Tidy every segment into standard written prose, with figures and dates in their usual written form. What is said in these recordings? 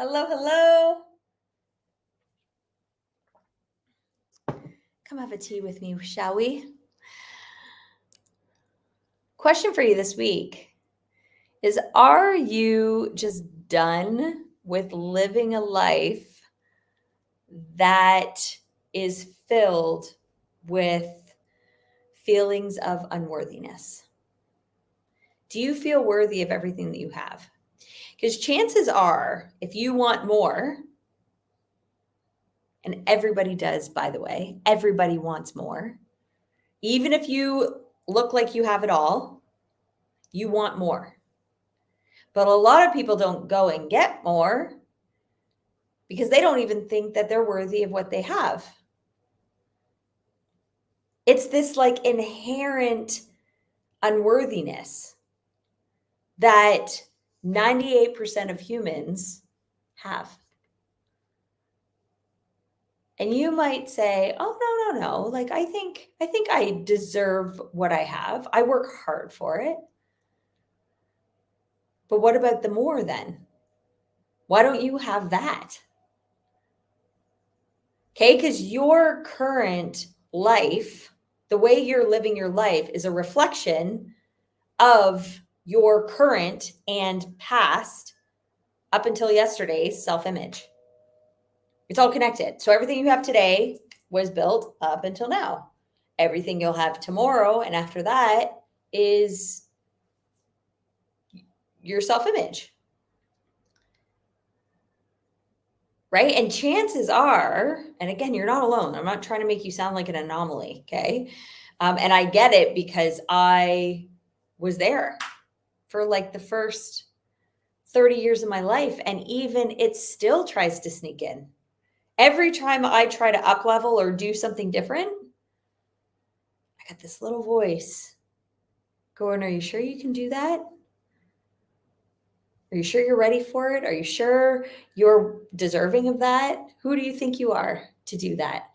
Hello, hello. Come have a tea with me, shall we? Question for you this week is, are you just done with living a life that is filled with feelings of unworthiness? Do you feel worthy of everything that you have? Because chances are, if you want more, and everybody does, by the way, everybody wants more. Even if you look like you have it all, you want more. But a lot of people don't go and get more because they don't even think that they're worthy of what they have. It's this like inherent unworthiness that 98% of humans have. And you might say, "Oh, no. Like I think I deserve what I have. I work hard for it." But what about the more then? Why don't you have that? Okay, because your current life, the way you're living your life, is a reflection of your current and past, up until yesterday's self image. It's all connected. So everything you have today was built up until now. Everything you'll have tomorrow and after that is your self image. Right? And chances are, and again, you're not alone. I'm not trying to make you sound like an anomaly. Okay. And I get it because I was there for like the first 30 years of my life. And even it still tries to sneak in. Every time I try to up level or do something different, I got this little voice going, "Are you sure you can do that? Are you sure you're ready for it? Are you sure you're deserving of that? Who do you think you are to do that?"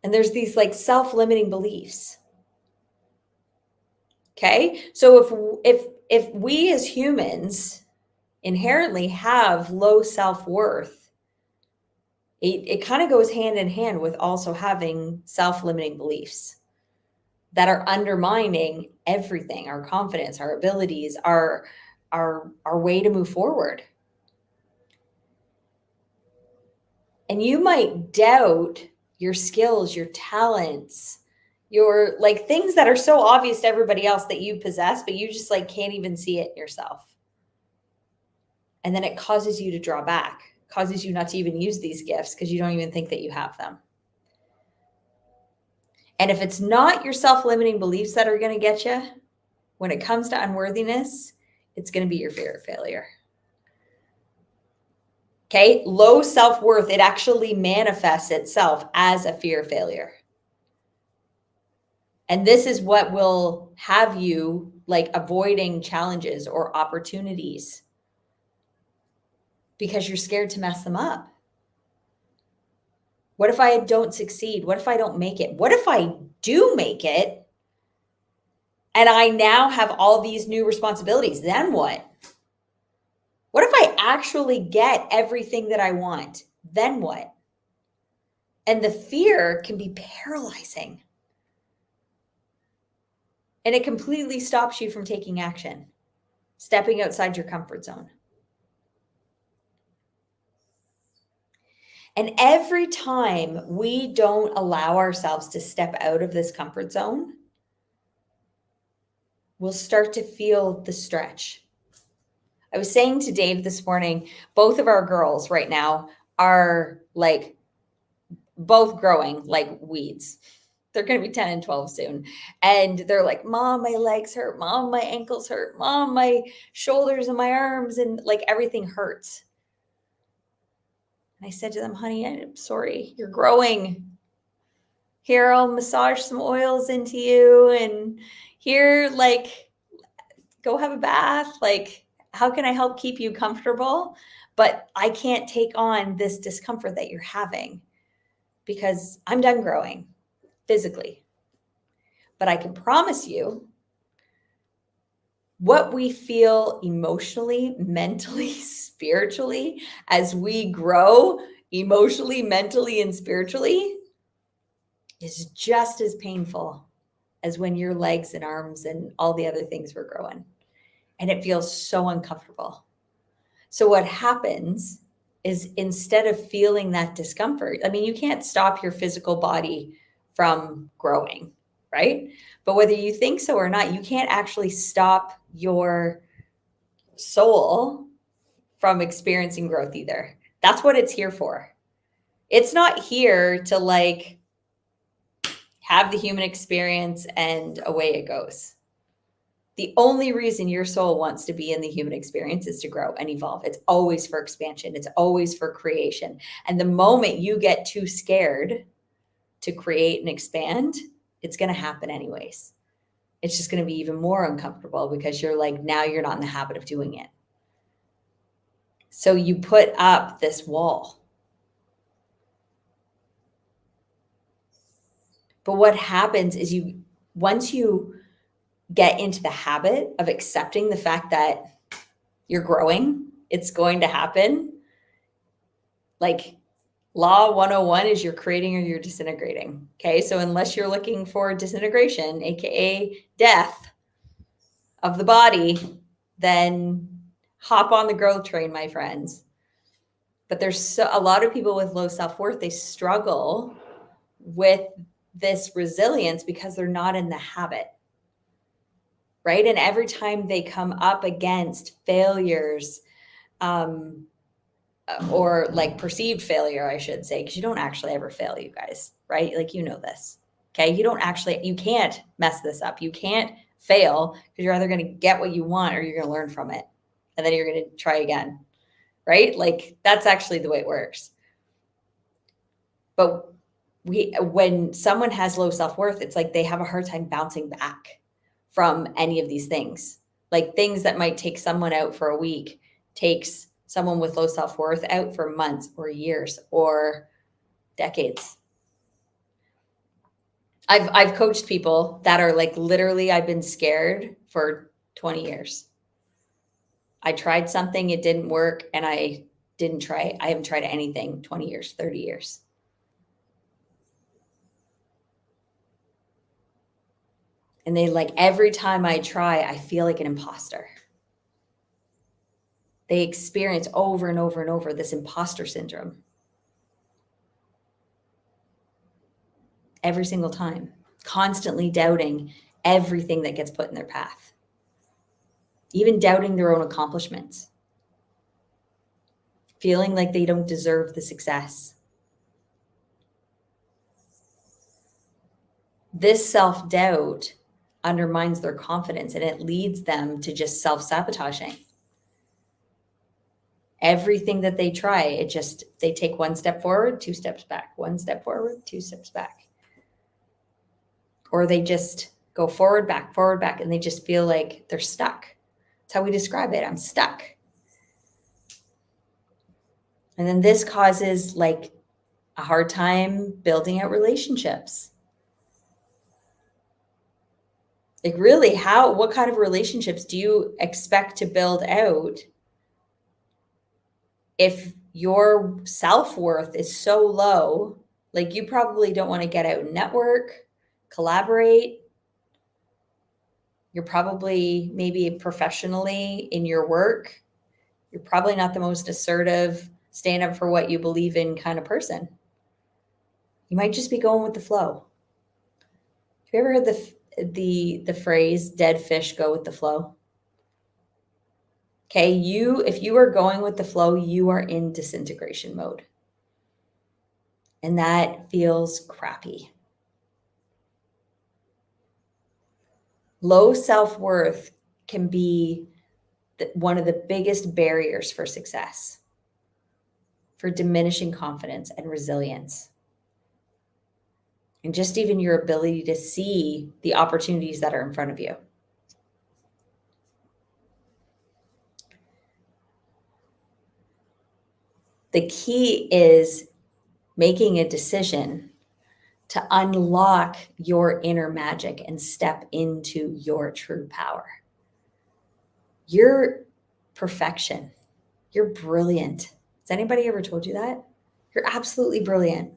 And there's these like self-limiting beliefs. Okay? So if we as humans inherently have low self-worth, it kind of goes hand in hand with also having self-limiting beliefs that are undermining everything, our confidence, our abilities, our way to move forward. And you might doubt your skills, your talents, your like things that are so obvious to everybody else that you possess, but you just like can't even see it yourself. And then it causes you to draw back, causes you not to even use these gifts because you don't even think that you have them. And if it's not your self-limiting beliefs that are going to get you, when it comes to unworthiness, it's going to be your fear of failure. Okay, low self-worth, it actually manifests itself as a fear of failure. And this is what will have you like avoiding challenges or opportunities because you're scared to mess them up. What if I don't succeed? What if I don't make it? What if I do make it and I now have all these new responsibilities? Then what? What if I actually get everything that I want? Then what? And the fear can be paralyzing. And it completely stops you from taking action, stepping outside your comfort zone. And every time we don't allow ourselves to step out of this comfort zone, we'll start to feel the stretch. I was saying to Dave this morning, both of our girls right now are like both growing like weeds. They're going to be 10 and 12 soon. And they're like, "Mom, my legs hurt. Mom, my ankles hurt. Mom, my shoulders and my arms and like everything hurts." And I said to them, "Honey, I'm sorry. You're growing. Here, I'll massage some oils into you. And here, like, go have a bath. Like, how can I help keep you comfortable? But I can't take on this discomfort that you're having because I'm done growing physically. But I can promise you, what we feel emotionally, mentally, spiritually as we grow emotionally, mentally, and spiritually is just as painful as when your legs and arms and all the other things were growing. And it feels so uncomfortable. So what happens is instead of feeling that discomfort, I mean, you can't stop your physical body from growing, right? But whether you think so or not, you can't actually stop your soul from experiencing growth either. That's what it's here for. It's not here to like have the human experience and away it goes. The only reason your soul wants to be in the human experience is to grow and evolve. It's always for expansion. It's always for creation. And the moment you get too scared to create and expand, it's going to happen anyways. It's just going to be even more uncomfortable because you're like, now you're not in the habit of doing it. So you put up this wall. But what happens is once you get into the habit of accepting the fact that you're growing, it's going to happen. Like law 101 is you're creating or you're disintegrating. Okay. So unless you're looking for disintegration, AKA death of the body, then hop on the growth train, my friends. But there's a lot of people with low self-worth, they struggle with this resilience because they're not in the habit. Right. And every time they come up against failures, or like perceived failure, I should say, because you don't actually ever fail, you guys, right? Like, you know this. Okay. You can't mess this up. You can't fail because you're either going to get what you want or you're going to learn from it. And then you're going to try again. Right. Like that's actually the way it works. But when someone has low self-worth, it's like they have a hard time bouncing back from any of these things. Like things that might take someone out for a week takes someone with low self-worth out for months or years or decades. I've coached people that are like, literally, I've been scared for 20 years. I tried something, it didn't work, and I haven't tried anything 20 years, 30 years. And they like, every time I try, I feel like an imposter. They experience over and over and over this imposter syndrome. Every single time, constantly doubting everything that gets put in their path, even doubting their own accomplishments, feeling like they don't deserve the success. This self-doubt undermines their confidence and it leads them to just self-sabotaging. Everything that they try, they take one step forward, 2 steps back, 1 step forward, 2 steps back. Or they just go forward, back, and they just feel like they're stuck. That's how we describe it. I'm stuck. And then this causes like a hard time building out relationships. Like really, what kind of relationships do you expect to build out if your self-worth is so low? Like you probably don't want to get out and network, collaborate. You're probably maybe professionally in your work. You're probably not the most assertive, stand up for what you believe in kind of person. You might just be going with the flow. Have you ever heard the phrase dead fish go with the flow? Okay, if you are going with the flow, you are in disintegration mode. And that feels crappy. Low self-worth can be one of the biggest barriers for success, for diminishing confidence and resilience. And just even your ability to see the opportunities that are in front of you. The key is making a decision to unlock your inner magic and step into your true power. You're perfection. You're brilliant. Has anybody ever told you that? You're absolutely brilliant.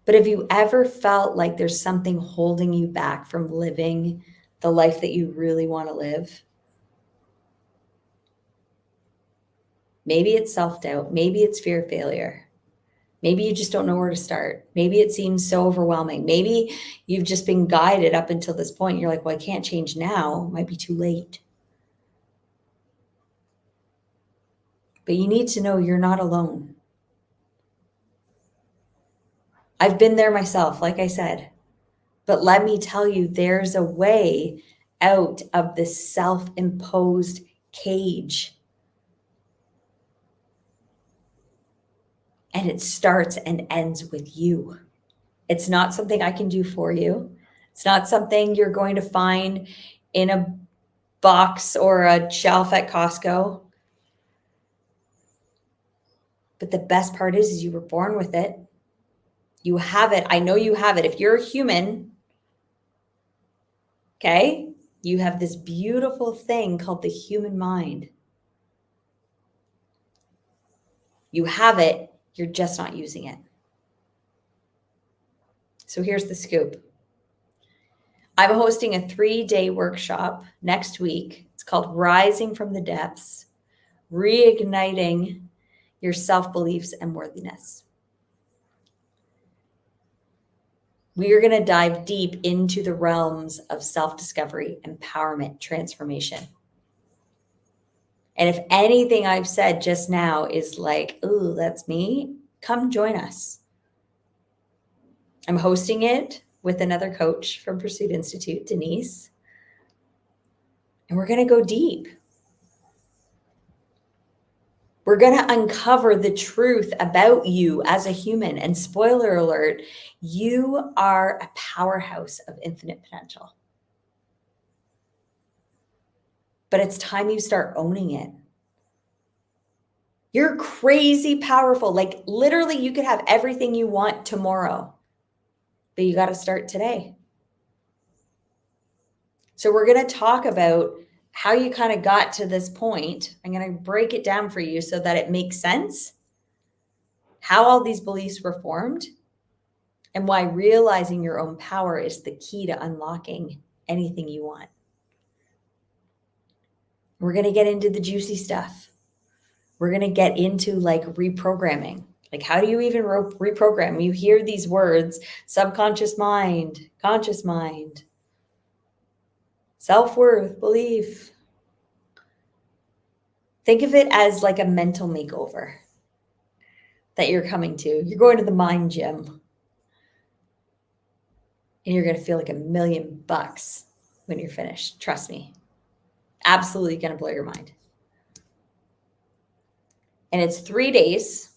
But have you ever felt like there's something holding you back from living the life that you really want to live? Maybe it's self-doubt. Maybe it's fear of failure. Maybe you just don't know where to start. Maybe it seems so overwhelming. Maybe you've just been guided up until this point. You're like, well, I can't change now. It might be too late. But you need to know you're not alone. I've been there myself, like I said. But let me tell you, there's a way out of this self-imposed cage. And it starts and ends with you. It's not something I can do for you. It's not something you're going to find in a box or a shelf at Costco. But the best part is you were born with it. You have it. I know you have it. If you're a human, okay, you have this beautiful thing called the human mind. You have it. You're just not using it. So here's the scoop. I'm hosting a 3-day workshop next week. It's called Rising from the Depths, Reigniting Your Self-Beliefs and Worthiness. We are going to dive deep into the realms of self-discovery, empowerment, transformation. And if anything I've said just now is like, ooh, that's me, come join us. I'm hosting it with another coach from Pursuit Institute, Denise. And we're going to go deep. We're going to uncover the truth about you as a human. And spoiler alert, you are a powerhouse of infinite potential. But it's time you start owning it. You're crazy powerful. Like literally, you could have everything you want tomorrow, but you got to start today. So we're going to talk about how you kind of got to this point. I'm going to break it down for you so that it makes sense, how all these beliefs were formed, and why realizing your own power is the key to unlocking anything you want. We're going to get into the juicy stuff. We're going to get into like reprogramming. Like, how do you even reprogram? You hear these words, subconscious mind, conscious mind, self-worth, belief. Think of it as like a mental makeover that you're coming to. You're going to the mind gym and you're going to feel like $1 million when you're finished. Trust me. Absolutely going to blow your mind. And it's 3 days,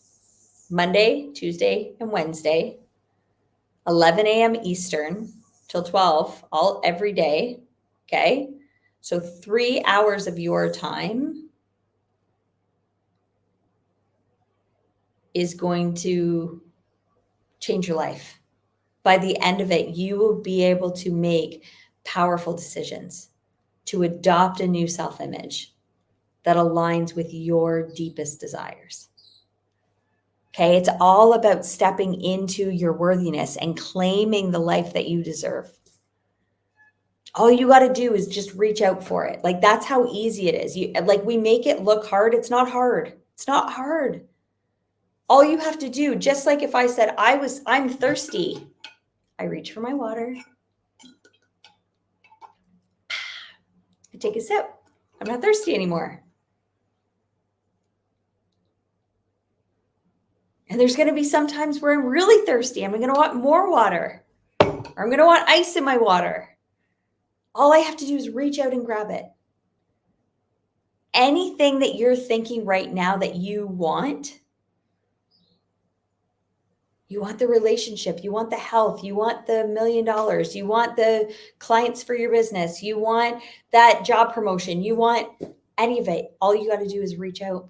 Monday, Tuesday, and Wednesday, 11 a.m. Eastern till 12, every day. Okay. So 3 hours of your time is going to change your life. By the end of it, you will be able to make powerful decisions to adopt a new self-image that aligns with your deepest desires. Okay, it's all about stepping into your worthiness and claiming the life that you deserve. All you got to do is just reach out for it. Like, that's how easy it is. We make it look hard. It's not hard. It's not hard. All you have to do, just like if I said I'm thirsty, I reach for my water. I take a sip. I'm not thirsty anymore. And there's going to be some times where I'm really thirsty. I'm going to want more water, or I'm going to want ice in my water. All I have to do is reach out and grab it. Anything that you're thinking right now that you want the relationship, you want the health, you want the $1 million, you want the clients for your business, you want that job promotion, you want any of it. All you got to do is reach out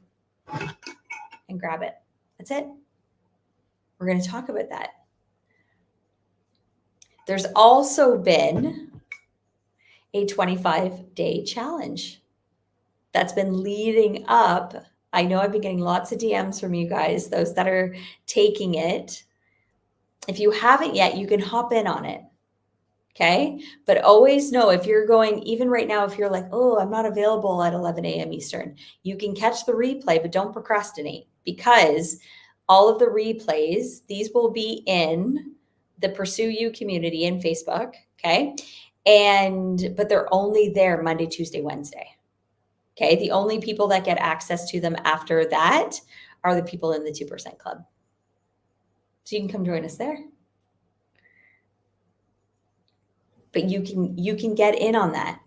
and grab it. That's it. We're going to talk about that. There's also been a 25-day challenge that's been leading up. I know I've been getting lots of DMs from you guys, those that are taking it. If you haven't yet, you can hop in on it. Okay. But always know, if you're going, even right now, if you're like, oh, I'm not available at 11 a.m. Eastern, you can catch the replay, but don't procrastinate, because all of the replays, these will be in the Pursue You community in Facebook. Okay. But they're only there Monday, Tuesday, Wednesday. Okay. The only people that get access to them after that are the people in the 2% club. So you can come join us there. But you can get in on that.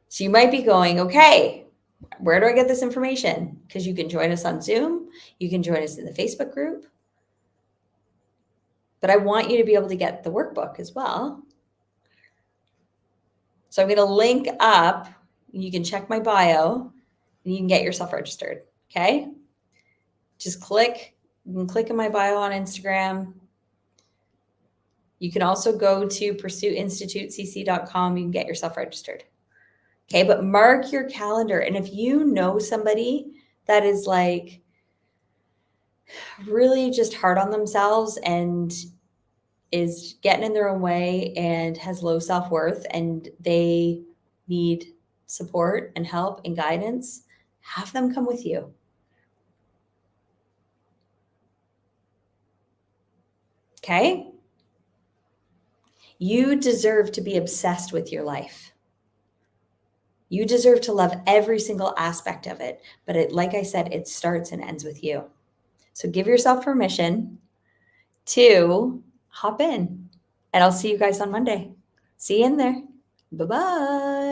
So you might be going, okay, where do I get this information? Because you can join us on Zoom. You can join us in the Facebook group. But I want you to be able to get the workbook as well. So I'm going to link up. You can check my bio and you can get yourself registered. Okay. Just click. You can click in my bio on Instagram. You can also go to pursueinstitutecc.com. You can get yourself registered. Okay. But mark your calendar. And if you know somebody that is like really just hard on themselves and is getting in their own way and has low self-worth and they need support and help and guidance, have them come with you. Okay? You deserve to be obsessed with your life. You deserve to love every single aspect of it. But like I said, it starts and ends with you. So give yourself permission to hop in. And I'll see you guys on Monday. See you in there. Bye-bye.